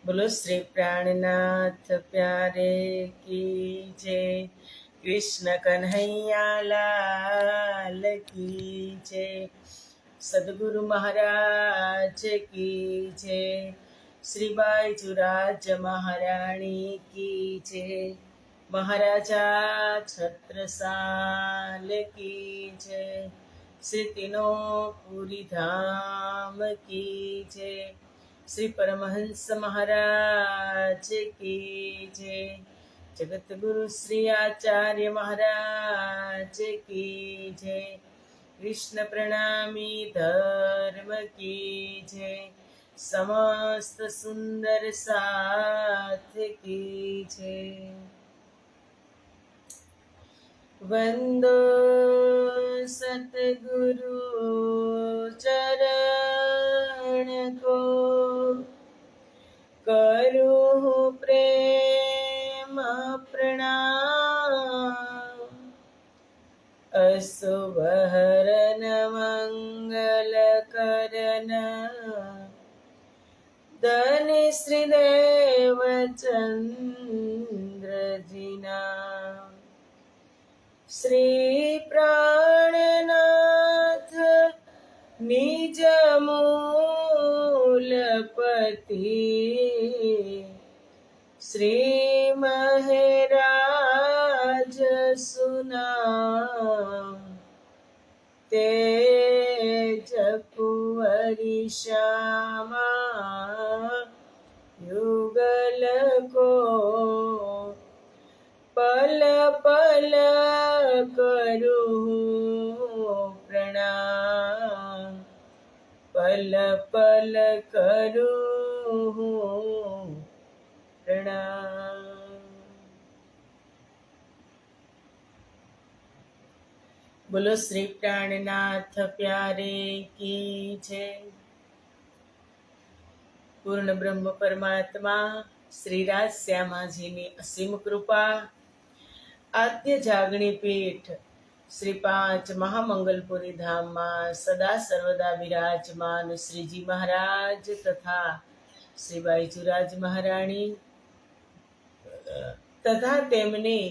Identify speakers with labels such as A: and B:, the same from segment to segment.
A: बोलो श्री प्राणनाथ प्यारे की जय। कृष्ण कन्हैया लाल की जय। सदगुरु महाराज की जय। श्री बाईजुराज महारानी की जय। महाराजा छत्रसाल की जय। श्री तीनों पूरी धाम की जय। श्री परमहंस महाराज की जय। जगत गुरु श्री आचार्य महाराज की जय। कृष्ण प्रणामी धर्म की जय। समस्त सुंदर साथ की जय। वंदो सतगुरु चरण को, करूँ प्रेम प्रणाम। अशुभ हरन मंगल करन, धनि श्री देव चंद्र जिना। श्री प्राणनाथ निज मूलपति, श्री महराज सुनाम। तेज कुंवरी श्यामा युगल को, पल पल करूँ प्रणाम। पल पल करूँ प्रणाम। बोलो श्री प्राणनाथ प्यारे की जय। पूर्ण ब्रह्म परमात्मा श्री राज श्यामाजीની અસીમ કૃપા, આદ્ય જાગણી પીઠ શ્રી 5 મહામંગલપુરી ધામમાં સદા સર્વદા વિરાજમાન શ્રીજી મહારાજ તથા શ્રી બાઈજુરાજ મહારાણી તથા તેમની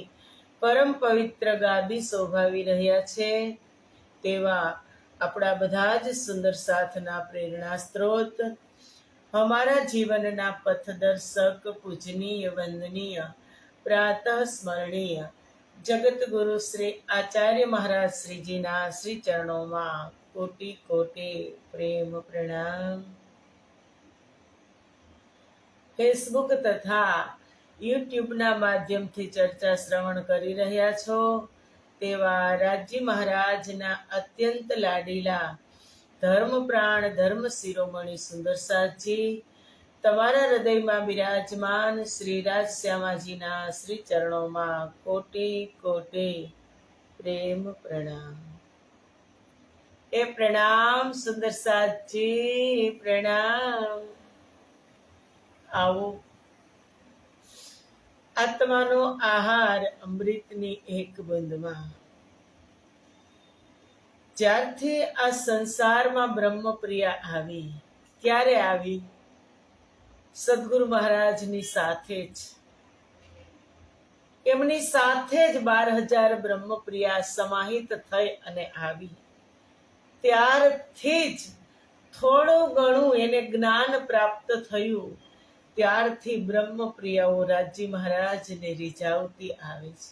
A: પરમ પવિત્ર ગાદી શોભાવી રહ્યા છે તેવા આપણા બધા જ સુંદર સાથના પ્રેરણા સ્ત્રોત, हमारा जीवनना पथदर्शक पूजनीय वंदनीय प्रातः स्मरणीय जगत गुरु श्री आचार्य महाराज श्री जी ना श्री चरणों में कोटि कोटि प्रेम प्रणाम। फेसबुक तथा यूट्यूब ना माध्यम थी चर्चा श्रवण करी रह्या छो तेवा राजी महाराज ना अत्यंत लाडीला धर्म प्राण धर्म शिरोमणि सुंदर साथजी तमारा हृदय में विराजमान श्री राज श्यामाजी ना श्री चरणों में कोटि कोटि प्रेम प्रणाम। ए प्रणाम सुंदर साथजी प्रणाम। आओ आत्मानो आहार अमृतनी एक बूंद में। જ્યારથી આ સંસારમાં બ્રહ્મપ્રિયા આવી ત્યારે આવી સદગુરુ મહારાજની સાથે જ, એમની સાથે જ 12,000 બ્રહ્મપ્રિયા સમાહિત થઈ અને આવી ત્યારથી જ થોડું ઘણું એને જ્ઞાન પ્રાપ્ત થયું ત્યારથી બ્રહ્મપ્રિયાઓ રાજી મહારાજને રીઝાવતી આવે છે।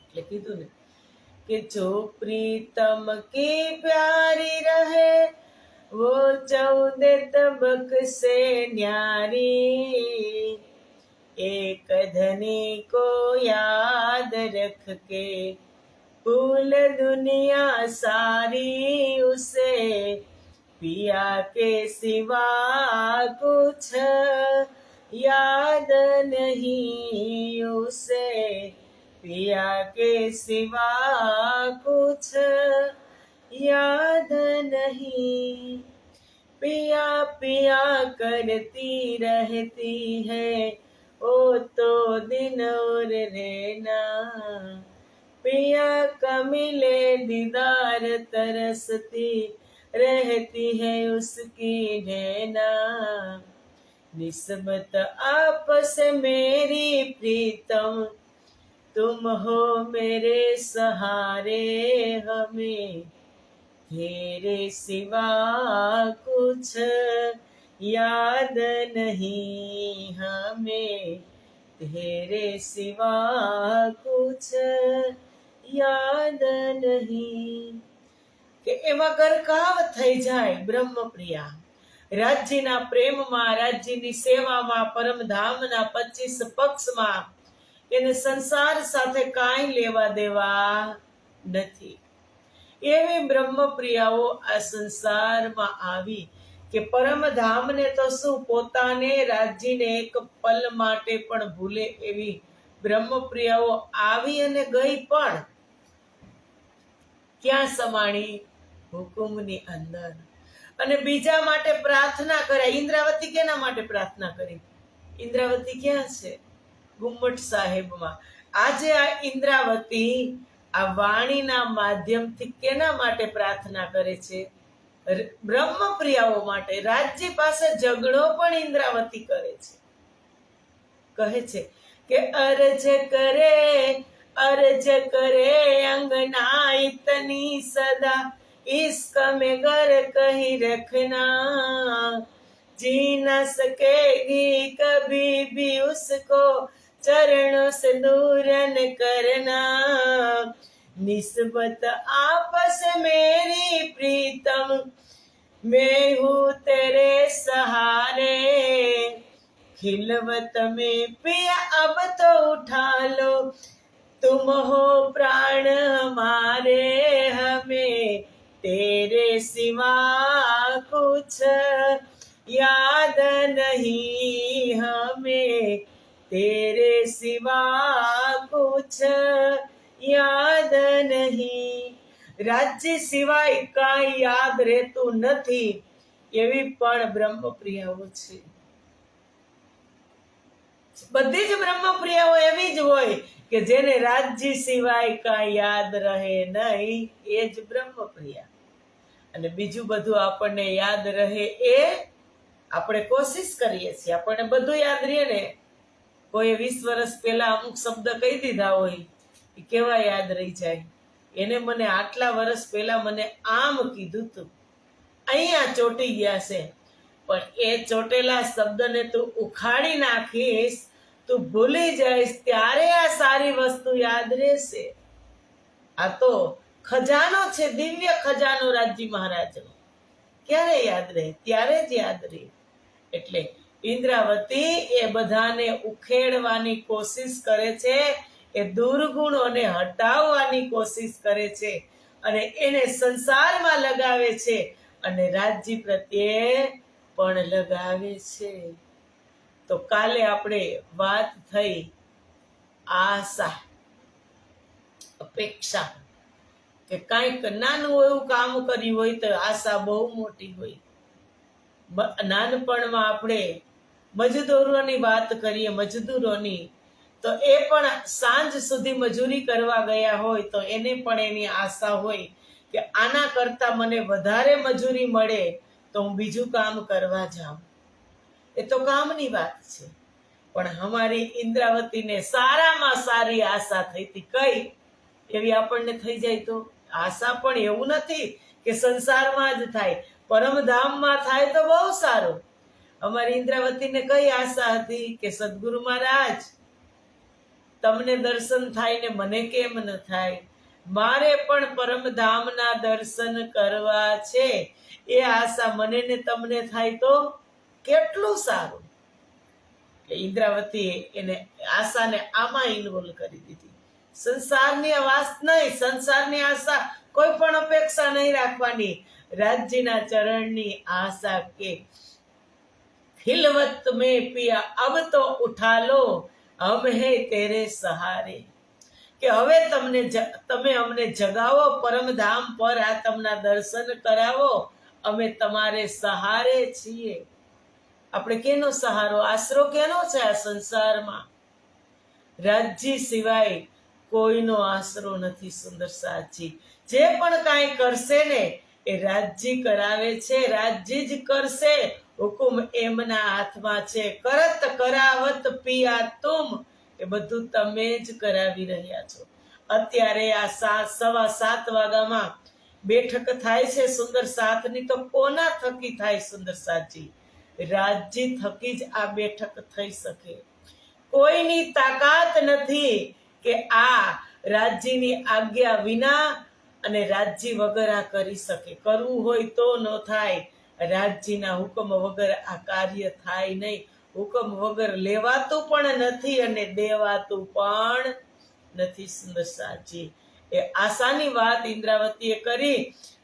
A: એટલે કીધું ને कि जो प्रीतम की प्यारी रहे वो 14 तबक से न्यारी। एक धनी को याद रख के भूल दुनिया सारी। उसे पिया के सिवा कुछ याद नहीं। उसे पिया के सिवा कुछ याद नहीं। पिया पिया करती रहती है ओ तो दिन और रहना। पिया का मिले दीदार तरसती रहती है उसकी नैना। निस्बत आपस मेरी प्रीतम, तुम हो मेरे सहारे, हमें तेरे सिवा कुछ याद नहीं, हमें तेरे सिवा कुछ याद नहीं. કે એવા ગરકાવ થઈ જાય બ્રહ્મપ્રિયા રાજ્યના પ્રેમમાં, રાજ્યની સેવામાં, પરમધામના 25 પક્ષમાં. એને સંસાર સાથે કાંઈ લેવા દેવા નથી. એવી બ્રહ્મપ્રિયાઓ આ સંસારમાં આવી કે પરમધામને તો શું, પોતાને રાજ્યને એક પલ માટે પણ ભૂલે એવી બ્રહ્મપ્રિયાઓ આવી અને ગઈ, પણ ક્યાં સમાણી? હુકુમની અંદર. અને બીજા માટે પ્રાર્થના કરે. ઇન્દ્રાવતી કેના માટે પ્રાર્થના કરી? ઇન્દ્રાવતી ક્યાં છે? ગુમ્મટ સાહેબમાં. આજે આ ઇન્દ્રાવતી આ વાણીના માધ્યમથી કેના માટે પ્રાર્થના કરે છે? બ્રહ્મપ્રિયાઓ માટે. રાજ્ય પાસે ઝઘડો પણ ઇન્દ્રાવતી કરે છે. કહે છે કે अर्ज करे अंगना इतनी सदा, इसका में घर कहीं रखना, जी न सकेगी कभी भी उसको चरणों से दूर न करना, निस्बत आपस मेरी प्रीतम, मैं हूँ तेरे सहारे, खिलवत में पिया अब तो उठा लो, तुम हो प्राण हमारे, हमें तेरे सिवा कुछ याद नहीं, हमें तेरे सिवा कुछ યાદ નહીં. રાજ્ય સિવાય કાંઈ યાદ રહેતું નથી એવી પણ બ્રહ્મપ્રિયાઓ છે. બધી જ બ્રહ્મપ્રિયાઓ એવી જ હોય કે જેને રાજ્ય સિવાય કાંઈ યાદ રહે નહીં, એ જ બ્રહ્મપ્રિયા. અને બીજું બધું આપણને યાદ રહે એ આપણે કોશિશ કરીએ છીએ. આપણને બધું યાદ રહે ને. કોઈ 20 વર્ષ પહેલા અમુક શબ્દ કહી દીધા હોય, એ કેવા યાદ રહી જાય. એને મને આટલા વર્ષ પહેલા મને આમ કીધું તું, અહીંયા ચોંટી ગયા છે, પણ એ ચોટેલા શબ્દને તું ઉખાડી નાખીશ, તું ભૂલી જઈશ, ત્યારે આ સારી વસ્તુ યાદ રહેશે. આ તો ખજાનો છે, દિવ્ય ખજાનો રાજ્ય મહારાજનો. ક્યારે યાદ રહે? ત્યારે જ યાદ રહે. એટલે ઇન્દ્રાવતી એ બધાને ઉખેડવાની કોશિશ કરે છે, એ દુર્ગુણોને હટાવવાની કોશિશ કરે છે, અને એને સંસારમાં લગાવે છે, અને રાજ્ય પ્રત્યે પણ લગાવે છે. તો કાલે આપણે વાત થઈ આશા, અપેક્ષા, કે કાંઈક નાનું એવું કામ કર્યું હોય તો આશા બહુ મોટી હોય. નાનપણમાં આપણે મજદૂરોની વાત કરીએ, મજદૂરોની, તો એ પણ સાંજ સુધી મજૂરી કરવા ગયા હોય તો એને પણ એની આશા હોય કે આના કરતા મને વધારે મજૂરી મળે તો હું બીજું કામ કરવા જાઉં. એ તો કામની વાત છે. પણ અમારી ઇન્દ્રાવતીને સારામાં સારી આશા થઈ હતી. કઈ એવી આપણને થઈ જાય તો? આશા પણ એવું નથી કે સંસારમાં જ થાય, પરમધામમાં થાય તો બહુ સારું. અમારી ઇન્દ્રાવતીને કઈ આશા હતી કે સદગુરુ મહારાજ તમને દર્શન થાય ને મને કેમ ન થાય? મારે પણ પરમધામના દર્શન કરવા છે. એ આશા મને ને તમને થાય તો કેટલું સારું. ઇન્દ્રાવતીએ એને આશાને આમાં ઇન્વોલ્વ કરી દીધી. સંસારની વાત નહીં, સંસારની આશા કોઈ પણ અપેક્ષા નહીં રાખવાની. રાજ્યના ચરણની આશા કે ખિલવત મેં પિયા અબ તો ઉઠા લો, હમ હે તેરે સહારે, કે હવે તમે અમને જગાવો, પરમધામ પર આ તમના દર્શન કરાવો, અમે તમારે સહારે છીએ. આપણે કેનો સહારો, આશરો કેનો છે આ સંસારમાં? રાજ્ય સિવાય કોઈનો આશરો નથી. સુંદર સાચી જે પણ કાંઈ કરશે ને એ રાજ્ય કરાવે છે, રાજ્ય જ કરશે, હુકુમ એમના હાથમાં છે, કરત કરાવત પિયા તુમ, એ બધું તમે જ કરાવી રહ્યા છો. અત્યારે આ 7:15 વાગ્યામાં બેઠક થાય છે સુંદર સાથની, તો કોના થકી થાય સુંદર સાથી? રાજ્ય થકી જ આ બેઠક થઈ શકે. કોઈની તાકાત નથી કે આ રાજ્યની આજ્ઞા વિના અને રાજ્ય વગર આ કરી શકે. કરવું હોય તો ન થાય. રાજ્યના હુકમ વગર આ કાર્ય થાય નહીં. હુકમ વગર લેવાતું પણ નથી અને દેવાતું પણ નથી. સુંદર સાચી એ આશાની વાત ઇન્દ્રાવતીએ કરી.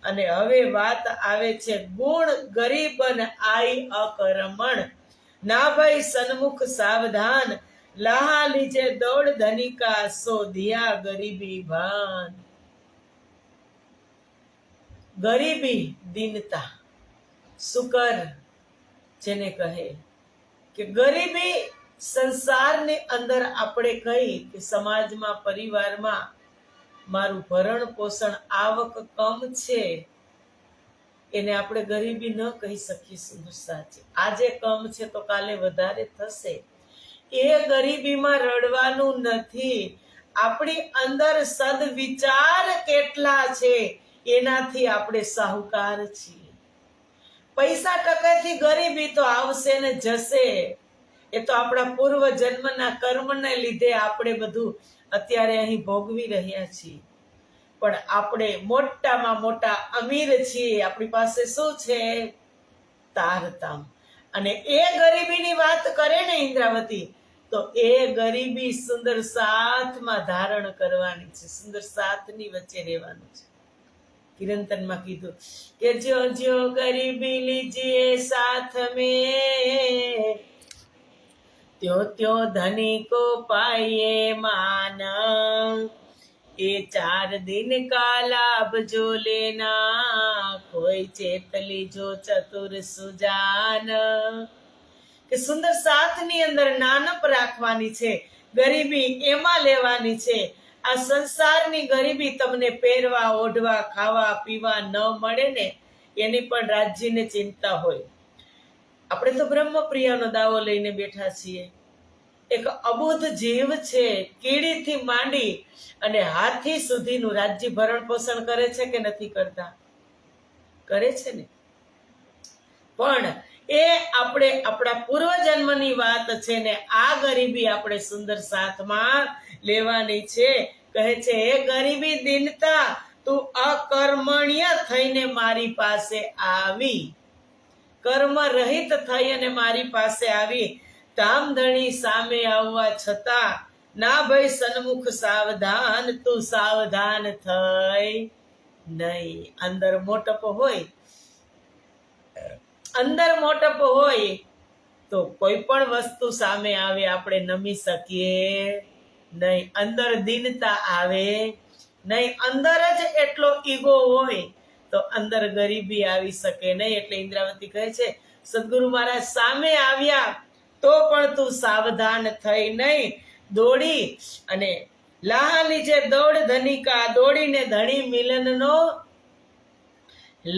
A: અને હવે વાત આવે છે ગુણ ગરીબન આઈ અકર્મણ, ના ભાઈ સન્મુખ સાવધાન, લાહા લીજે દોડ ધનિકા, શોધિયા ગરીબી ભાન. ગરીબી દીનતા સુકર જેને કહે કે ગરીબી સંસારની અંદર આપણે કહી કે સમાજમાં પરિવારમાં મારું ભરણ પોષણ આવક કમ છે, એને આપણે ગરીબી ન કહી શકીએ. સુંદર સાચી આજે કમ છે તો કાલે વધારે થશે. એ ગરીબીમાં રડવાનું નથી. આપણી અંદર સદવિચાર કેટલા છે એનાથી આપણે સાહુકાર છીએ. પૈસા ટકાથી ગરીબી તો આવશે ને જશે. એ તો આપણા પૂર્વ જન્મના કર્મને લીધે આપણે બધું અત્યારે અહીં ભોગવી રહ્યા છીએ. પણ આપણે મોટામાં મોટા અમીર છીએ. આપણી પાસે શું છે? તારતામ. અને એ ગરીબીની વાત કરે ને ઇન્દ્રાવતી, તો એ ગરીબી સુંદર સાથમાં ધારણ કરવાની છે. સુંદર સાથની વચ્ચે રહેવાનું છે. કિરંતનમાં કીધું કે જો જો ગરીબી લીજીએ સાથ में, ત્યો ત્યો ધની કો પાઈએ માન, ये 4 दिन का लाभ जो लेना, कोई चेतली जो चतुर सुजान. કે સુંદર સાથની અંદર નાનપ રાખવાની છે. ગરીબી એમાં લેવાની છે. આ સંસારની ગરીબી તમને પહેરવા ઓઢવા ખાવા પીવા ન મળે ને એની પણ રાજ્યને ચિંતા હોય. આપણે તો બ્રહ્મપ્રિયાનો દાવો લઈને બેઠા છીએ. એક અબુધ જીવ છે. કીડીથી માંડી અને હાથી સુધીનું રાજ્ય ભરણ પોષણ કરે છે કે નથી કરતા? કરે છે ને. પણ એ આપણે આપણા પૂર્વજન્મની વાત છે ને આ ગરીબી આપણે સુંદર સાથમાં લેવાની છે. કહે છે એ ગરીબી દીનતા, તું અકર્મણ્ય થઈને મારી પાસે આવી, કર્મ રહિત થઈ અને મારી પાસે આવી. ધામધણી સામે આવવા છતાં ના ભાઈ સન્મુખ સાવધાન, તું સાવધાન થઈ નહીં. અંદર મોટપ હોય, અંદર મોટપ હોય તો કોઈ પણ વસ્તુ સામે આવે આપણે નમી શકીએ નહીં. અંદર દીનતા આવે નહીં. અંદર જ એટલો ઈગો હોય તો અંદર ગરીબી આવી શકે નહીં. એટલે ઇન્દ્રાવતી કહે છે સદગુરુ મહારાજ સામે આવ્યા તો પણ તું સાવધાન થઈ નહીં. દોડી અને લાહા લીજે દોડ ધનિકા, દોડીને ધણી મિલનનો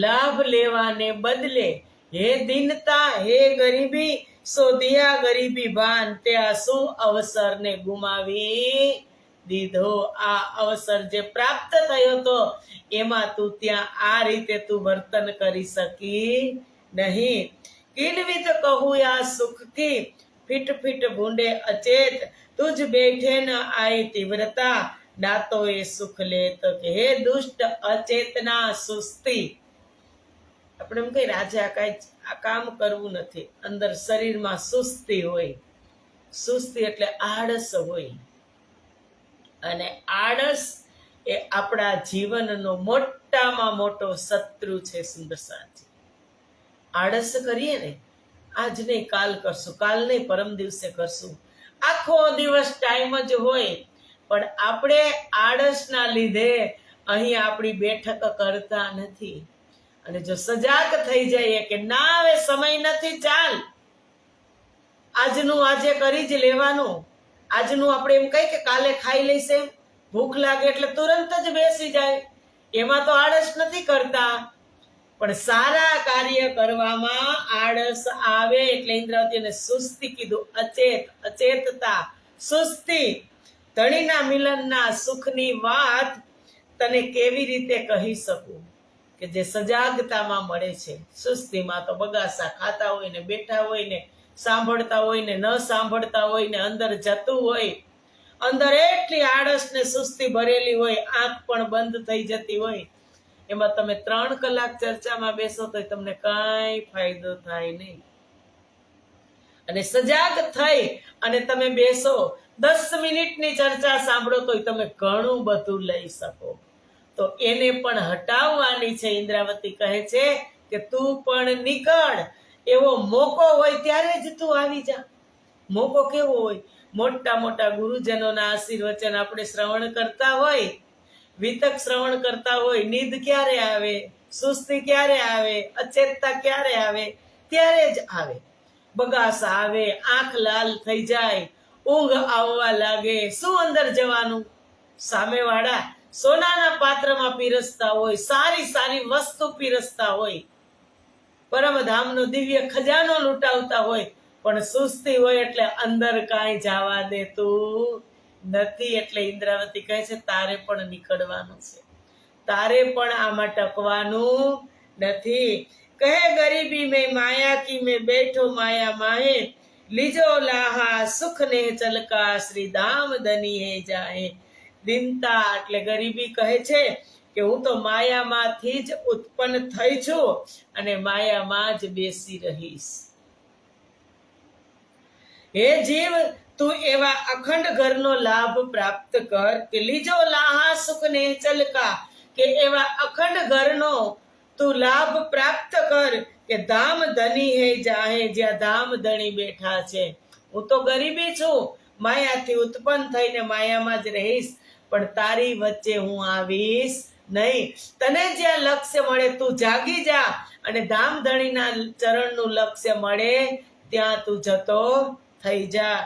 A: લાભ લેવાને બદલે હે દીનતા, હે ગરીબી, શોધિયા ગરીબી ભાન, તે આ શું અવસરને ગુમાવી દીધો. આ અવસર જે પ્રાપ્ત થયો તો એમાં તું ત્યાં આ રીતે તું વર્તન કરી શકી નહીં. કિલવિત કહું આ સુખ કી, ફીટ ફીટ ભૂંડે અચેત, તુજ બેઠે ન આઈ તીવ્રતા, ના તો એ સુખ લે તો કે હે દુષ્ટ અચેતના સુસ્તી. આપણે એમ કહીએ આજે આ કામ કરવું નથી, અંદર શરીરમાં સુસ્તી હોય. સુસ્તી એટલે આળસ હોય. અને આળસ એ આપણા જીવનનો મોટામાં મોટો શત્રુ છે. સુંદર સાચી આળસ કરીએ ને, આજ નહીં કાલ કરશું, કાલ નહીં પરમ દિવસે કરશું, આખો દિવસ ટાઈમ જ હોય. પણ આપણે આળસના લીધે અહીં આપણી બેઠક કરતા નથી. અને જો સજાગ થઈ જઈએ કે ના હવે સમય નથી, ચાલ આજનું આજે કરી જ લેવાનું. આજનું આપણે એમ કહીએ કે કાલે ખાઈ લઈશે, ભૂખ લાગે એટલે તુરંત જ બેસી જાય. એમાં તો આળસ નથી કરતા. પણ સારા કાર્ય કરવામાં આળસ આવે એટલે ઇન્દ્રાવતીને સુસ્તી કીધું. અચેતતા, સુસ્તી. ધણીના મિલનના સુખની વાત તને કેવી રીતે કહી શકું કે જે સજાગતામાં મળે છે. સુસ્તીમાં તો બગાસા ખાતા હોય ને, બેઠા હોય ને, સાંભળતા હોય ને, ન સાંભળતા હોય ને, અંદર જતું હોય, અંદર એટલી આળસ ને સુસ્તી ભરેલી હોય, આંખ પણ બંધ થઈ જતી હોય. એમાં તમે 3 કલાક ચર્ચામાં બેસો તો તમને કાંઈ ફાયદો થાય નહીં. અને સજાગ થઈ અને તમે બેસો, 10 મિનિટની ચર્ચા સાંભળો તો તમે ઘણું બધું લઈ શકો. તો એને પણ હટાવવાની છે. ઇન્દ્રાવતી કહે છે કે તું પણ નીકળ. એવો મોકો હોય ત્યારે જ તું આવી જા. મોકો કેવો હોય? મોટા મોટા ગુરુજનોના આશીર્વચન આપણે શ્રવણ કરતા હોય, વિતક શ્રવણ કરતા હોય, નીંદ ક્યારે આવે, સુસ્તી ક્યારે આવે, અચેતતા ક્યારે આવે? ત્યારે જ આવે. બગાસા આવે, આંખ લાલ થઈ જાય, ઊંઘ આવવા લાગે. શું અંદર જવાનું? સામેવાળા સોનાના પાત્રમાં પીરસતા હોય, સારી સારી વસ્તુ પીરસતા હોય, પરમધામનો દિવ્ય ખજાનો લૂંટાવતા હોય, પણ સુસ્તી હોય એટલે અંદર કાંઈ જવા દેતું નથી. એટલે ઇન્દ્રાવતી કહે છે તારે પણ નીકળવાનું છે, તારે પણ આમાં ટકવાનું નથી. કહે ગરીબી મેં માયા કી મેં બેઠો માયા માહે, લીજો લાહા સુખ ને ચલકા શ્રી ધામ ધની હે જાહે. દિનતા એટલે ગરીબી કહે છે કે હું તો માયામાંથી જ ઉત્પન્ન થઈ છું અને માયામાં જ બેસી રહીશ. હે જીવ, તું એવા અખંડ ઘરનો લાભ પ્રાપ્ત કર કે લીજો લાહા સુખ ને ચલકા, કે એવા અખંડ ઘરનો તું લાભ પ્રાપ્ત કર કે ધામ ધની હે જાહે, જ્યાં ધામ ધણી બેઠા છે. હું તો ગરીબી છું, માયાથી ઉત્પન્ન થઈને માયામાં જ રહીશ, પણ તારી વચ્ચે હું આવીશ નહીં. તને જ્યાં લક્ષ્ય મળે તું જાગી જા, અને ધામ ધણીના ચરણનું લક્ષ્ય મળે ત્યાં તું જતો થઈ જા.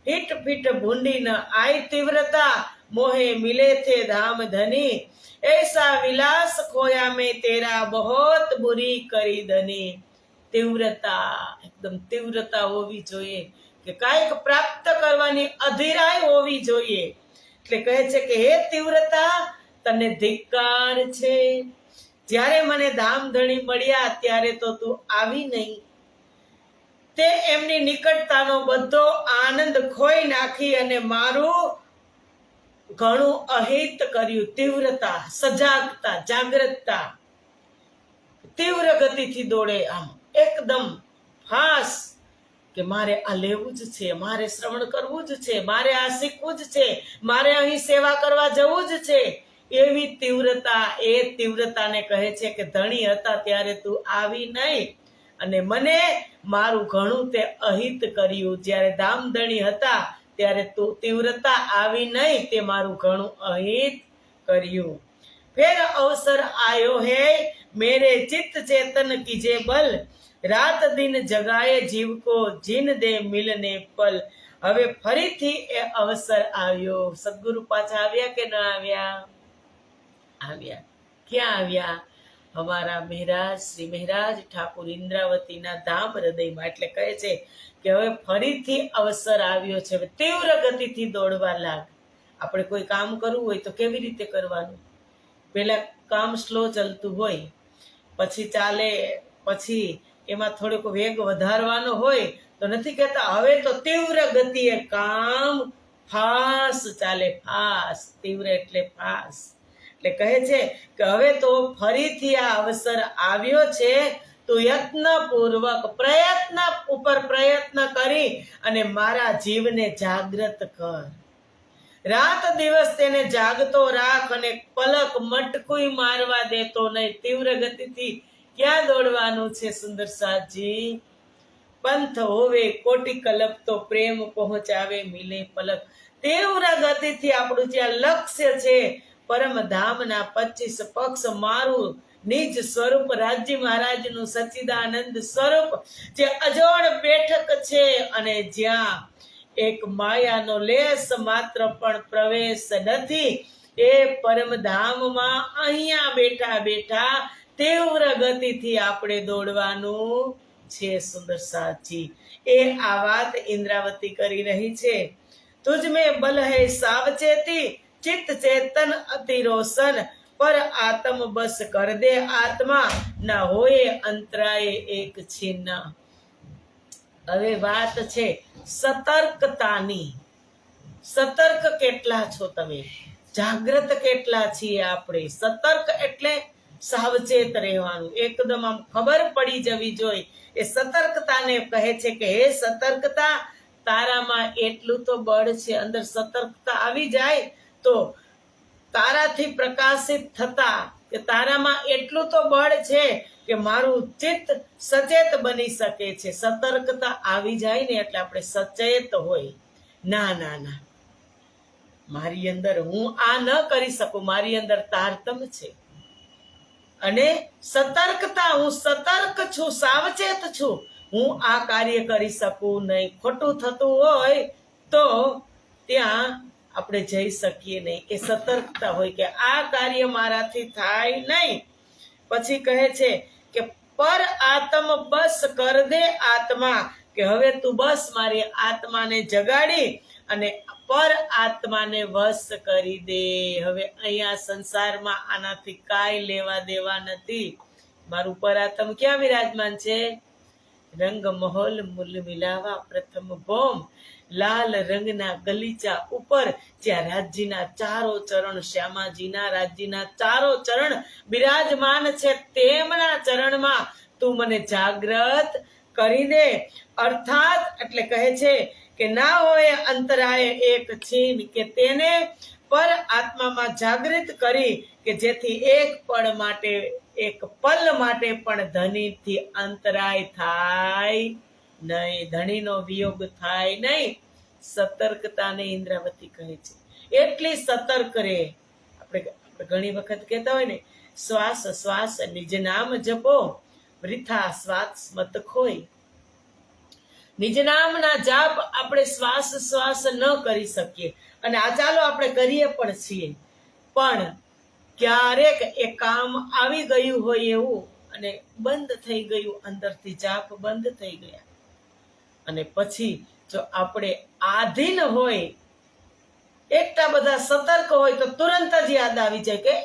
A: ફીટ ફીટ ભૂંડી ન આય તીવ્રતા, મોહે મિલે થે ધામ ધની, ऐसा विलास खोया में तेरा बहुत बुरी કરી દની. તીવ્રતા, એકદમ તીવ્રતા હોવી જોઈએ, કે કાંઈક પ્રાપ્ત કરવાની અધીરાઈ હોવી જોઈએ. એટલે કહે છે કે હે તીવ્રતા, તને ધિક્કાર છે. જ્યારે મને ધામધણી મળ્યા ત્યારે તો તું આવી નહીં. તે એમની નિકટતાનો બધો આનંદ ખોઈ નાખી અને મારું ઘણું અહિત કર્યું. તીવ્રતા, સજાગતા, જાગૃતતા. તીવ્ર ગતિથી દોડે, આમ એકદમ ફાસ, કે મારે આ લેવું જ છે, મારે શ્રવણ કરવું જ છે, મારે આ શીખવું જ છે, મારે અહીં સેવા કરવા જવું જ છે. એવી તીવ્રતા. એ તીવ્રતાને કહે છે કે ધણી હતા ત્યારે તું આવી નહીં અને મને મારું ઘણું તે અહિત કર્યું. જ્યારે ધામધણી હતા ત્યારે તું તીવ્રતા આવી નહીં, તે મારું ઘણું અહિત કર્યું. ફેર અવસર આયો હે મેરે ચિત્ત ચેતન કીજે બલ, રાત દિન જગાએ જીવ કો જીન દે મિલને પલ. હવે ફરીથી એ અવસર આવ્યો. સદગુરુ પાછા આવ્યા કે ન આવ્યા? આવ્યા. ક્યાં આવ્યા? અમારા મહેરાજ શ્રી મહેરાજ ઠાકુર ઇન્દ્રાવતીના ધામ હૃદયમાં. એટલે કહે છે કે હવે ફરીથી અવસર આવ્યો છે. હવે તીવ્ર ગતિથી દોડવા લાગ. આપણે કોઈ કામ કરવું હોય તો કેવી રીતે કરવાનું? પહેલા કામ સ્લો ચાલતું હોય, પછી ચાલે, પછી એમાં થોડોક વેગ વધારવાનો હોય તો નથી કહેતા હવે તો તીવ્ર ગતિએ કામ ફાસ ચાલે. ફાસ, તીવ્ર એટલે ફાસ. એટલે કહે છે કે હવે તો ફરીથી આ અવસર આવ્યો છે, તો યત્નપૂર્વક પ્રયત્ન ઉપર પ્રયત્ન કરી અને મારા જીવને જાગૃત કર. રાત દિવસ તેને જાગતો રાખ અને પલક મટકુઈ મારવા દેતો નહીં. તીવ્ર ગતિથી ક્યાં દોડવાનું છે સુંદર સાજી? પંથ હોવે કોટી કલપ તો પ્રેમ પહોંચાવે મિલે પલક. તીવ્ર ગતિથી આપણું જ્યાં લક્ષ્ય છે પરમધામના 25 પક્ષ, મારું નિજ સ્વરૂપ રાજ્ય મહારાજનું સચ્ચિદાનંદ સ્વરૂપ, જે અજોડ બેઠક છે અને જ્યાં એક માયાનો લેસ માત્ર પણ પ્રવેશ નથી, એ પરમધામમાં અહીંયા બેઠા બેઠા તીવ્ર ગતિથી આપણે દોડવાનું છે સુંદર સાજી. એ આ વાત ઇન્દ્રાવતી કરી રહી છે. તુજ મેં બલ હૈ સાવચેતી, ચિત્ત ચેતન અતિ રોશન, પર આત્મ બસ કર દે આત્મા, ના હોય અંતરાય એક છિન્ન. હવે વાત છે સતર્કતાની. સતર્ક કેટલા છો તમે? જાગ્રત કેટલા છીએ આપણે? સતર્ક એટલે સાવચેત રહેવાનું, એકદમ આમ ખબર પડી જવી જોઈએ. એ સતર્કતાને કહે છે કે હે સતર્કતા, તારામાં એટલું તો બળ છે. અંદર સતર્કતા આવી જાય તો તારાથી પ્રકાશિત થતા કે તારામાં એટલું તો બળ છે કે મારું ચિત્ત સચેત બની શકે છે. સતર્કતા આવી જાય ને એટલે આપણે સચેત હોય. ના ના ના, મારી અંદર હું આ ન કરી શકું, મારી અંદર તારતમ છે. અને સતર્કતા, હું સતર્ક છું, સાવચેત છું, હું આ કાર્ય કરી શકું નહીં. ખોટું થતું હોય તો ત્યાં આપણે જઈ શકીએ નહીં. એ સતર્કતા હોય કે આ કાર્ય મારાથી થાય નહીં. પછી કહે છે કે પર આત્મ બસ કર દે આત્મા, કે હવે તું બસ મારી આત્માને જગાડી અને પર આત્માને વશ કરી દે. હવે અહીંયા સંસારમાં આનાથી કાંઈ લેવા દેવા નથી. મારું પર આત્મ ક્યાં વિરાજમાન છે? રંગ મહોલ મૂલ મિલાવા પ્રથમ ભોમ, લાલ રંગના ગલીચા ઉપર, જ્યાં રાજ્યના ચારો ચરણ, શ્યામાજીના રાજ્યના ચારો ચરણ બિરાજમાન છે, તેમના ચરણમાં તું મને જાગ્રત કરી દે. અર્થાત એટલે કહે છે કે ના હોય અંતરાય એક છીન, કે તેને પર આત્મામાં જાગૃત કરી કે જેથી એક પળ માટે, એક પલ માટે પણ ધણીથી અંતરાય થાય નહીં, ધણીનો વિયોગ થાય નહીં. સતર્કતાને ઇન્દ્રાવતી કહે છે. એટલી સતર્ક રહે. આપણે ઘણી વખત કહેતા હોય ને, શ્વાસ શ્વાસ નિજ નામ જપો, વૃથા શ્વાસ મત ખોય. નિજ નામના જાપ આપણે શ્વાસ શ્વાસ ન કરી શકીએ, અને આ ચાલો આપણે કરીએ પણ છીએ, પણ ક્યારેક એ કામ આવી ગયું હોય એવું અને બંધ થઈ ગયું, અંદરથી જાપ બંધ થઈ ગયા, અને પછી જો આપણે આધીન હોય, એટલા બધા સતર્ક હોય તો તુરંત જ યાદ આવી જાય કે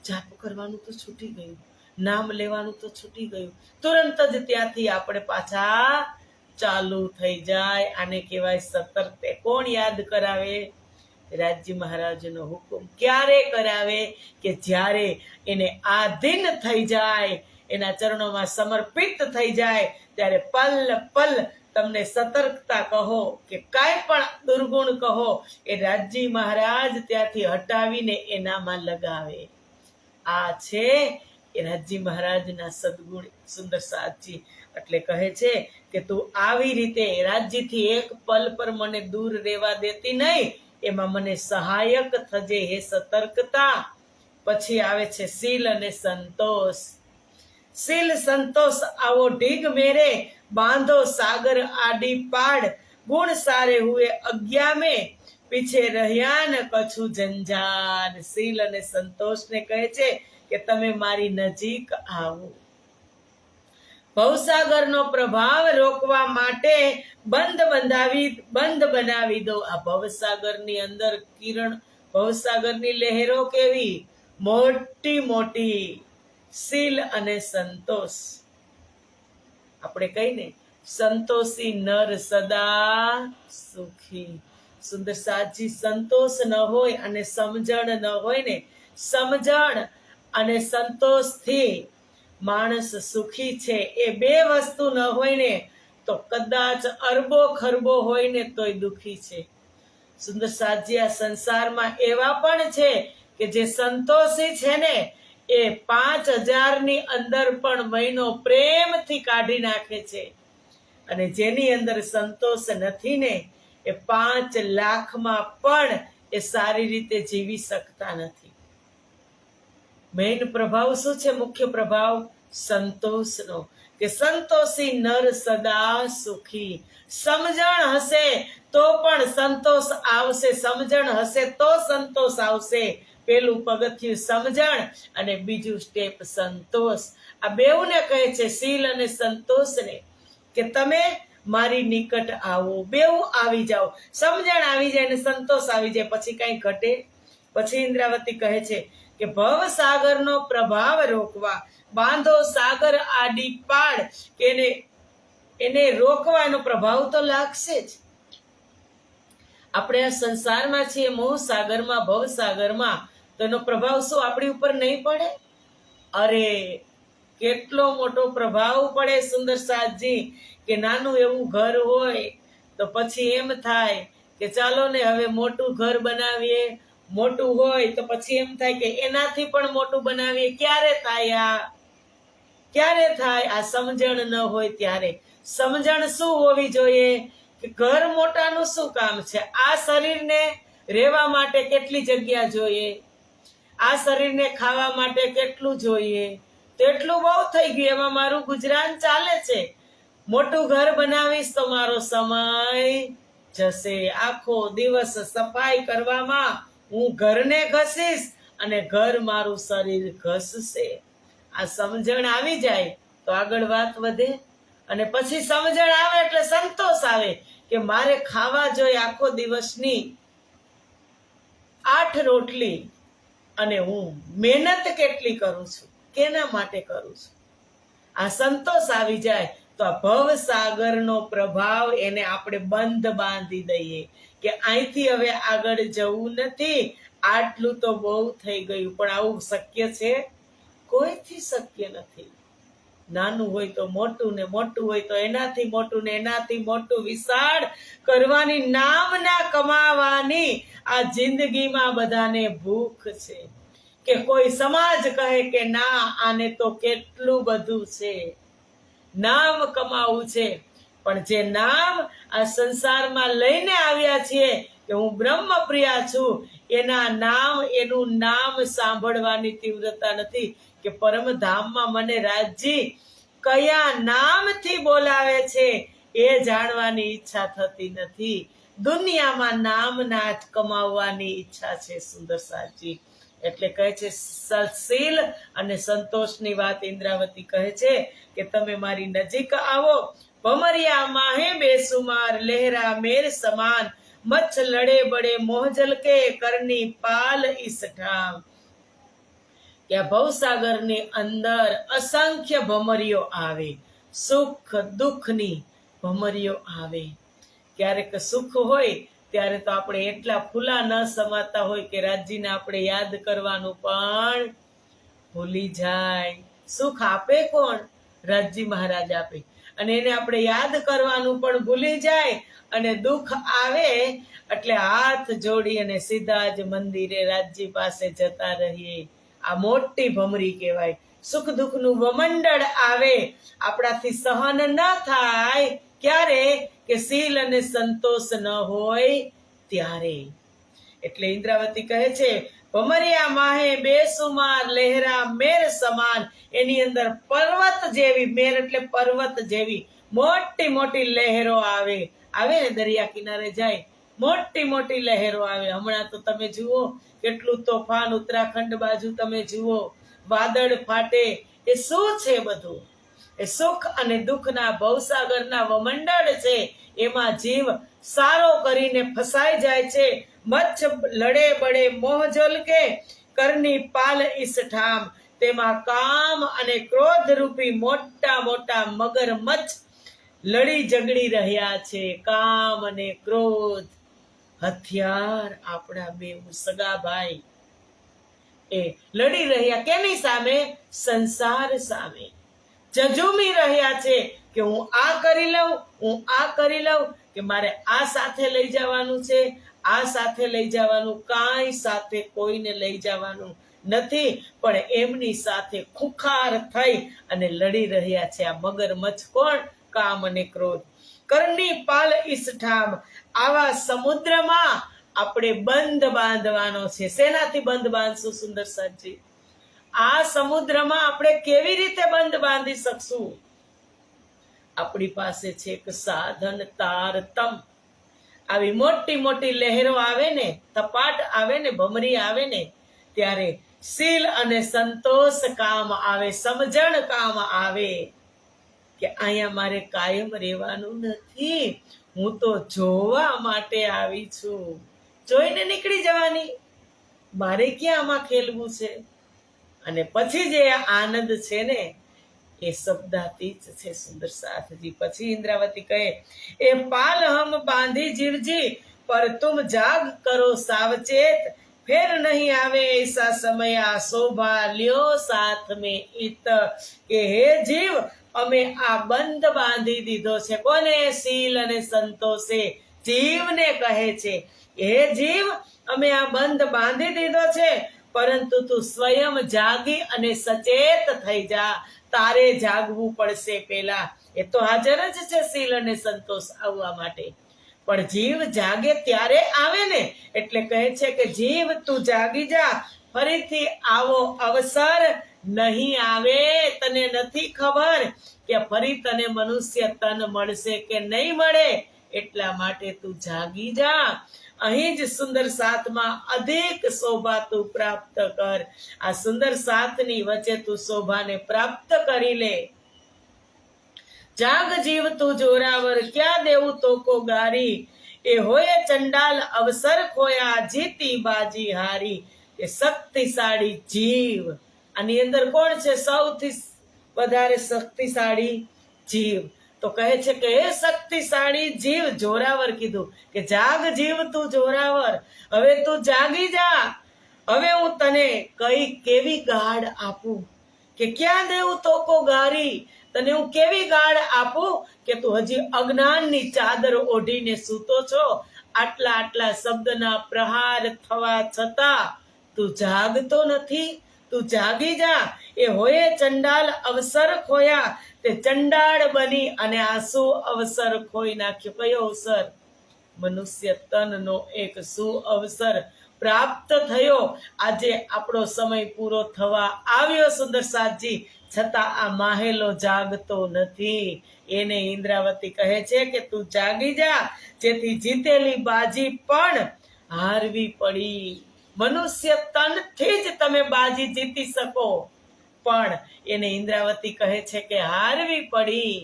A: જાપ કરવાનું તો છૂટી ગયું, નામ લેવાનું તો છૂટી ગયું. તુરંત જ ત્યાંથી આપણે પાછા ચાલુ થઈ જાય. આને કહેવાય સતર્ક. કોણ યાદ કરાવે? રાજ્ય મહારાજનો હુકમ. ક્યારે કરાવે? કે જ્યારે એને આધીન થઈ જાય, એના ચરણોમાં સમર્પિત થઈ જાય, ત્યારે પલ પલ તમને સતર્કતા કહો કે કાંઈ પણ દુર્ગુણ કહો, એ રાજ્ય મહારાજ ત્યાંથી હટાવીને એનામાં લગાવે. આ છે એ રાજ્ય મહારાજના સદગુણ સુંદર સાજી. એટલે કહે છે કે તું આવી રીતે રાજ્યથી એક પલ પર મને દૂર રહેવા દેતી નહીં, એમાં મને સહાયક થજે હે સતર્કતા. પછી આવે છે શીલ અને સંતોષ. શીલ સંતોષ આવો ઢીગ મેરે, બાંધો સાગર આડી પાડ, ગુણ સારે હુએ અજ્ઞા में, પીછે રહ્યા ન કછું જંજાલ. શીલ અને સંતોષને કહે છે કે તમે મારી નજીક આવો. ભવસાગરનો પ્રભાવ રોકવા માટે બંધ બનાવી દો. આ ભવસાગરની અંદર કિરણ, ભવસાગરની લહેરો કેવી મોટી મોટી. શીલ અને સંતોષ. આપણે કહીને સંતોષી નર સદા સુખી. સુંદર સાજી સંતોષ ન હોય અને સમજણ ન હોય ને, સમજણ અને સંતોષથી માણસ સુખી છે. એ બે વસ્તુ ન હોય ને તો કદાચ અરબો ખરબો હોય ને તોય દુખી છે. સુંદર સાજી આ સંસારમાં એવા પણ છે કે જે સંતોષી છે ને, એ 5000 ની અંદર પણ મહિનો પ્રેમથી કાઢી નાખે છે, અને જેની અંદર સંતોષ નથી ને, એ 5 લાખમાં પણ એ સારી રીતે જીવી શકતા નથી. મેઇન પ્રભાવ શું છે? મુખ્ય પ્રભાવ સંતોષનો, કે સંતોષી નર સદા સુખી. સમજણ હશે તો પણ સંતોષ આવશે, સમજણ હશે તો સંતોષ આવશે. પેલું પગથિયું સમજણ અને બીજું સ્ટેપ સંતોષ. આ બેઉને કહે છે, શીલ અને સંતોષને, કે તમે મારી નિકટ આવો. બેઉ આવી જાઓ, સમજણ આવી જાય ને સંતોષ આવી જાય, પછી કઈ ઘટે. પછી ઇન્દ્રાવતી કહે છે કે ભવ સાગરનો પ્રભાવ રોકવા બાંધો સાગર આડી પાડ, કે એને રોકવાનો પ્રભાવ તો લાગશે જ. આપણે આ સંસારમાં છીએ, મોહ સાગરમાં, ભવ સાગરમાં, તો એનો પ્રભાવ શું આપણી ઉપર નહીં પડે? અરે કેટલો મોટો પ્રભાવ પડે સુંદર સાથજી, કે નાનું એવું ઘર હોય તો પછી એમ થાય કે ચાલો ને હવે મોટું ઘર બનાવીએ. મોટું હોય તો પછી એમ થાય કે એનાથી પણ મોટું બનાવીએ. ક્યારે થાય? ક્યારે થાય? આ સમજણ ન હોય ત્યારે. સમજણ શું હોવી જોઈએ? કે ઘર મોટાનું શું કામ છે? આ શરીરને રહેવા માટે કેટલી જગ્યા જોઈએ? આ શરીરને ખાવા માટે કેટલું જોઈએ? તેટલું બહુ થઈ ગયું, એમાં મારું ગુજરાન ચાલે છે. મોટું ઘર બનાવીશ તો મારો સમય જશે. આખો દિવસ સફાઈ કરવામાં હું ઘરને ઘસીશ અને ઘર મારું શરીર ઘસશે. આ સમજણ આવી જાય તો આગળ વાત વધે. અને પછી સમજણ આવે એટલે સંતોષ આવે કે મારે ખાવા જોઈએ આખો દિવસની 8 રોટલી, અને હું મહેનત કેટલી કરું છું, કેના માટે કરું છું. આ સંતોષ આવી જાય તો આ ભવ સાગરનો પ્રભાવ એને આપણે બંધ બાંધી દઈએ કે અહીંથી હવે આગળ જવું નથી. આટલું તો બહુ થઈ ગયું. પણ આવું શક્ય છે? કોઈથી શક્ય નથી. નાનું હોય તો મોટું, ને મોટું હોય તો એનાથી મોટું, ને એનાથી મોટું વિશાળ કરવાની, નામના કમાવાની આ જિંદગીમાં બધાને ભૂખ છે. કે કોઈ સમાજ કહે કે ના, આને તો કેટલું બધું છે, નામ કમાવું છે. પણ જે નામ આ સંસારમાં લઈને આવ્યા છીએ કે હું બ્રહ્મપ્રિયા છું, એનું નામ સાંભળવાની તીવ્રતા નથી. કે પરમધામમાં મને રાજજી કયા નામથી બોલાવે છે એ જાણવાની ઈચ્છા થતી નથી. દુનિયામાં નામના જ કમાવવાની ઈચ્છા છે સુંદર સાજી. એટલે કહે છે શીલ અને સંતોષની વાત ઇન્દ્રાવતી કહે છે કે તમે મારી નજીક આવો. ભમરિયા માહે બેસુમાર, લહેરા મેર સમાન, મચ્છ લડે બડે મોહજલ કે, કરની પાલ ઇસ ઠામ. કે આ ભવસાગરની અંદર અસંખ્ય ભમરીઓ આવે, સુખ દુઃખની ભમરીઓ આવે. ક્યારેક સુખ હોય ત્યારે તો આપણે એટલા ફૂલા ન સમાતા હોય કે રાજજીને આપણે યાદ કરવાનું પણ ભૂલી જાય. સુખ આપે કોણ? રાજજી મહારાજ આપે. અને એને આપણે યાદ કરવાનું પણ ભૂલી જાય. અને દુઃખ આવે એટલે હાથ જોડી અને સીધા જ મંદિરે રાજજી પાસે જતા રહીએ. આ મોટી ભમરી કહેવાય. સુખ દુઃખનું વમંડળ આવે, આપણાથી સહન ન થાય. ક્યારે? કે શીલ અને સંતોષ ન હોય ત્યારે. એટલે ઇન્દ્રાવતી કહે છે ભમરિયા માહે બેસુમાર, લહેરા મેર સમાન. એની અંદર પર્વત જેવી, મેર એટલે પર્વત જેવી મોટી મોટી લહેરો આવે. આવે ને દરિયા કિનારે જાય, મોટી મોટી લહેરો આવે. હમણાં તો તમે જુઓ કેટલું તોફાન ઉત્તરાખંડ બાજુ તમે જુઓ, વાદળ ફાટે. એ શું છે બધું? એ સુખ અને દુઃખના ભવસાગરના વમંડળ છે. એમાં જીવ સારો કરીને ફસાઈ જાય છે. મચ્છ લડે બડે મોહજલ કે, કરની પાલ ઇસ ઠામ. તેમાં કામ અને ક્રોધ રૂપી મોટા મોટા મગરમચ્છ લડી ઝઘડી રહ્યા છે. કામ અને ક્રોધ હથિયાર આપણા બે સગા ભાઈ એ લડી રહ્યા. કેની સામે? સંસાર સામે જજુમી રહ્યા છે કે હું આ કરી લઉં, હું આ કરી લઉં, કે મારે આ સાથે લઈ જવાનું છે, આ સાથે લઈ જવાનું. કાંઈ સાથે કોઈને લઈ જવાનું નથી, પણ એમની સાથે ખુખાર થઈ અને લડી રહ્યા છે આ મગરમચ્છ. કોણ? કામ અને ક્રોધ. કરની પાલ ઇસ ઠામ. આવા સમુદ્રમાં આપણે બંધ બાંધવાનો છે. શેનાથી બંધ બાંધશું સુંદર સાજી? આ સમુદ્રમાં આપણે કેવી રીતે બંધ બાંધી શકશું? આપણી પાસે છે એક સાધન, તારતમ. આવી મોટી મોટી લહેરો આવે ને, તપાટ આવે ને, ભમરી આવે ને, ત્યારે શીલ અને સંતોષ કામ આવે, સમજણ કામ આવે કે અહીંયા મારે કાયમ રહેવાનું નથી, હું તો જોવા માટે આવી છું, જોઈને નીકળી જવાની, મારે ક્યાં આમાં ખેલવું છે. અને પછી જે આનંદ છે ને એ શબ્દાતીત છે. સુંદર સાથજી પછી ઇન્દ્રાવતી કહે, એ પાલ હમ બાંધી જીવજી, પર તુમ જાગ કરો સાવચેત, ફેર નહીં આવે એસા સમય આ શોભા લ્યો સાથ મેં ઈત. કે હે જીવ, અમે આ બંધ બાંધી દીધો છે. કોને? શીલ અને સંતોષે જીવને કહે છે, હે જીવ, અમે આ બંધ બાંધી દીધો છે, પરંતુ તું સ્વયં જાગી અને સચેત થઈ જા. તારે જાગવું પડશે પેલા. એ તો હાજર જ છે શીલ અને સંતોષ આવવા માટે, પણ જીવ જાગે ત્યારે આવે ને. એટલે કહે છે કે જીવ તું જાગી જા, ફરીથી આવો અવસર નહીં આવે. તને નથી ખબર કે ફરી તને મનુષ્ય તન મળશે કે નહીં મળે, એટલા માટે તું જાગી જા. અહીં જ સુંદર સાથમાં અધિક શોભા તું પ્રાપ્ત કર. આ સુંદર સાથની વચ્ચે તું શોભાને પ્રાપ્ત કરી લે. જાગ જીવ તું જોરાવર, ક્યાં દેવું તોકો ગારી, એ હોય ચંડાલ અવસર ખોયા, જીતી બાજી હારી. એ શક્તિશાળી જીવ, આની અંદર કોણ છે સૌથી વધારે શક્તિશાળી? જીવ. તો કહે છે કે હે શક્તિશાળી જીવ, જોરાવર કીધું કે જાગ જીવ તું જોરાવર, હવે તું જાગી જા. હવે હું તને કઈ કેવી ગાઢ આપું, કે ક્યાં દેવું તોકો ગારી, તને હું કેવી ગાઢ આપું કે તું હજી અજ્ઞાનની ચાદર ઓઢીને સૂતો છો. આટલા આટલા શબ્દના પ્રહાર થવા છતાં તું જાગતો નથી. તું જાગી જા. એ હોય ચંડાલ અવસર ખોયા, તે ચંડાળ બની અને આસુ અવસર ખોઈ નાખ્યો. કયો અવસર? મનુષ્ય તનનો એક સુઅવસર પ્રાપ્ત થયો. આજે આપણો સમય પૂરો થવા આવ્યો સુંદર સાથજી, છતાં આ માહેલો જાગતો નથી. એને ઇન્દ્રાવતી કહે છે કે તું જાગી જા, જેથી જીતેલી બાજી પણ હારવી પડી. મનુષ્ય તનથી જ તમે બાજી જીતી શકો, પણ એને ઇન્દ્રાવતી કહે છે કે હારવી પડી.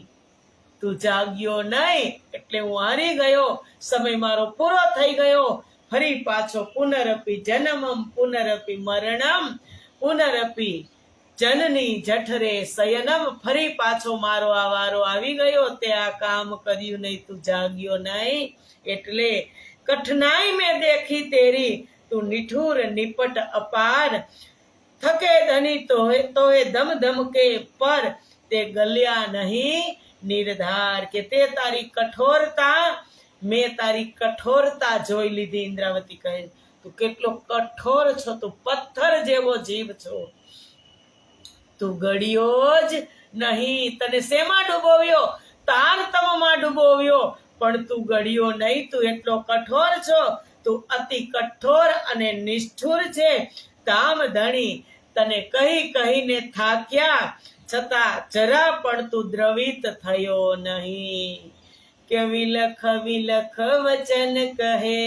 A: તું જાગ્યો નહીં એટલે હું હારી ગયો, સમય મારો પૂરો થઈ ગયો. ફરી પાછો પુનરપી જન્મમ પુનરપી મરણમ પુનરપી જનની જઠરે શયનમ. ફરી પાછો મારો આ વારો આવી ગયો. તે આ કામ કર્યું નહીં, તું જાગ્યો નહીં. એટલે કઠનાઈ મેં દેખી તેરી, તું નિઠુર નિપટ અપાર. થકે ધની તો એ ધમ ધમ કે પર, તે ગલ્યા નહીં નિર્ધાર. કે તે તારી કઠોરતા, મેં તારી કઠોરતા જોઈ લીધી. ઇન્દ્રાવતી કહે તું કેટલો કઠોર છો, તું પથ્થર જેવો જીવ છો, તું ગળ્યો જ નહીં. તને શેમાં ડૂબોવ્યો? તારતમમાં ડૂબોવ્યો, પણ તું ગળ્યો નહીં. તું એટલો કઠોર છો, તું અતિ કઠોર અને નિષ્ઠુર છે. ધામ ધણી તને કહી કહીને થાક્યા, છતાં જરા પણ તું દ્રવિત થયો નહીં. કે વિલખ વિલખ વચન કહે,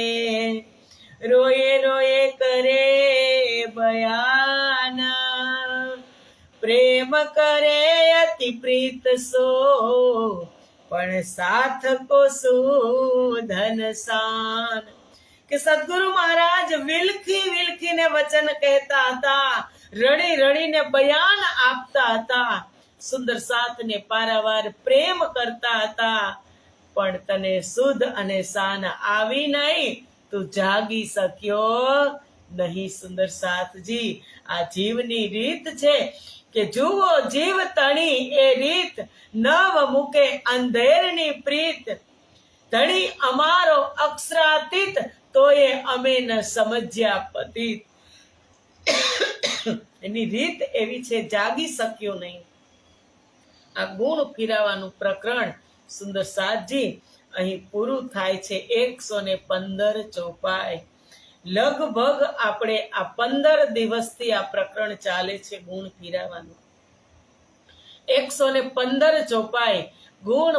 A: રોયે રોયે કરે બયાના. પ્રેમ કરે અતિ પ્રીત સો, પણ સાથ કો સુધન સાન. કે સદગુરુ મહારાજ વિલખી વિલખીને વચન કહેતા હતા, રડી રડીને બયાન આપતા હતા, સુંદર સાથને પારાવાર પ્રેમ કરતા હતા, પણ તને સુધ અને શાન આવી નહીં. તું જાગી શક્યો નહીં. સુંદર સાથજી, આ જીવની રીત છે કે જુઓ જીવ તણી એ રીત, નવ મૂકે અંધેરની પ્રીત. ધણી અમારો અક્ષરાતીત, તો એ અમે ન સમજ્યા પતિત. એની રીત એવી છે, જાગી શક્યો નહીં. આ ગુણ ફેરવવાનું પ્રકરણ સુંદર સાથજી અહીં પૂરું થાય છે. 115 ચોપાઈ. લગભગ આપણે આ 15 દિવસથી આ પ્રકરણ ચાલે છે ગુણ ફેરવવાનું. 115 ચોપાઈ ગુણ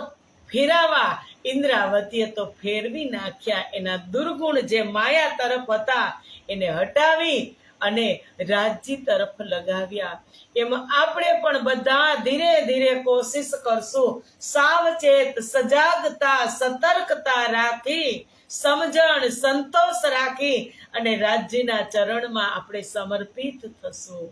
A: ફેરવા ઇન્દ્રાવતીએ તો ફેરવી નાખ્યા. એના દુર્ગુણ જે માયા તરફ હતા એને હટાવી અને રાજ્ય તરફ લગાવ્યા. એમ આપણે પણ બધા ધીરે ધીરે કોશિશ કરશું, સાવચેત, સજાગતા, સતર્કતા રાખી, સમજણ, સંતોષ રાખી અને રાજ્યના ચરણમાં આપણે સમર્પિત થશું.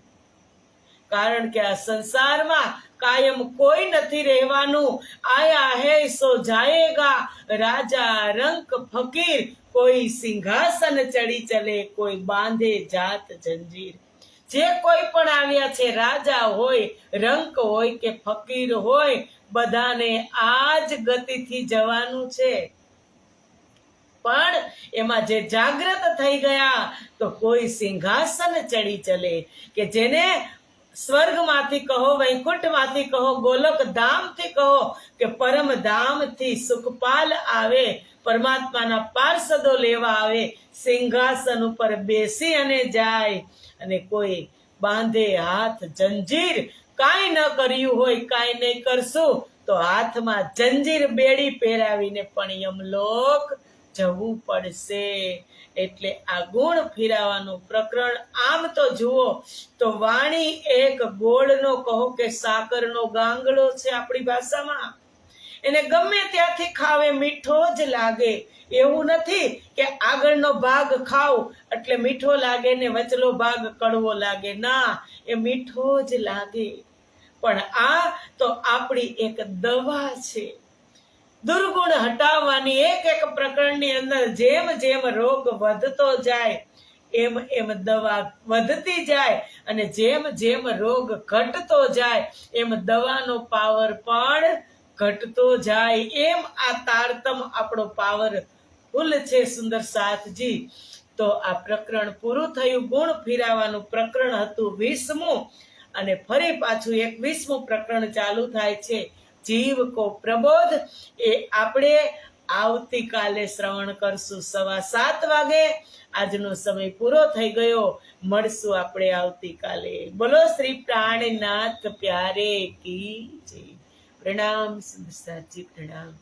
A: કારણ કે આ સંસારમાં કાયમ કોઈ નથી રહેવાનું. આયા હે સો જાયેગા, રાજા રંક ફકીર, કોઈ સિંહાસન ચડી ચલે, કોઈ બાંધે જાત જંજીર. જે કોઈ પણ આવ્યા છે, રાજા હોય, રંક હોય કે ફકીર હોય, બધાને આ જ ગતિથી જવાનું છે. પણ એમાં જે જાગૃત થઈ ગયા તો કોઈ સિંહાસન ચડી ચલે, કે જેને સ્વર્ગમાંથી કહો, વૈકુંઠમાંથી કહો, ગોલક ધામથી કહો કે પરમ ધામથી સુખપાલ આવે, પરમાત્માના પાર્ષદો લેવા આવે, સિંહાસન ઉપર બેસી અને જાય. અને કોઈ બાંધે હાથ જંજીર, કાંઈ ન કર્યું હોય, કાંઈ નહીં કરશું તો હાથમાં જંજીર બેડી પહેરાવીને પણ યમલોક જવું પડશે. એટલે આ ગુણ ફેરવવાનું પ્રકરણ આમ તો જુઓ તો વાણી એક ગોળનો કહો કે સાકરનો ગાંગડો છે આપણી ભાષામાં. એને ગમે ત્યાંથી ખાવે મીઠો જ લાગે. એવું નથી કે આગળનો ભાગ ખાવ એટલે મીઠો લાગે ને વચલો ભાગ કડવો લાગે. ના, એ મીઠો જ લાગે. પણ આ તો આપણી એક દવા છે. દુર્ગુણ હટાવવાની એક એક પ્રકરણની અંદર જેમ જેમ રોગ વધતો જાય એમ એમ દવા વધતી જાય, અને જેમ જેમ રોગ ઘટતો જાય એમ દવાનો પાવર પણ ઘટતો જાય. એમ આ તારતમ આપણો પાવર ફૂલ છે. સુંદર સાથજી, તો આ પ્રકરણ પૂરું થયું. ગુણ ફેરવવાનું પ્રકરણ હતું 20મું, અને ફરી પાછું 21મું પ્રકરણ ચાલુ થાય છે, જીવ કો પ્રબોધ. એ આપણે આવતીકાલે શ્રવણ કરશું 7:15 વાગે. આજનો સમય પૂરો થઈ ગયો. મળશું આપણે આવતીકાલે. બોલો શ્રી પ્રાણનાથ પ્યારે કી જય. પ્રણામ સુંદર સાજી, પ્રણામ.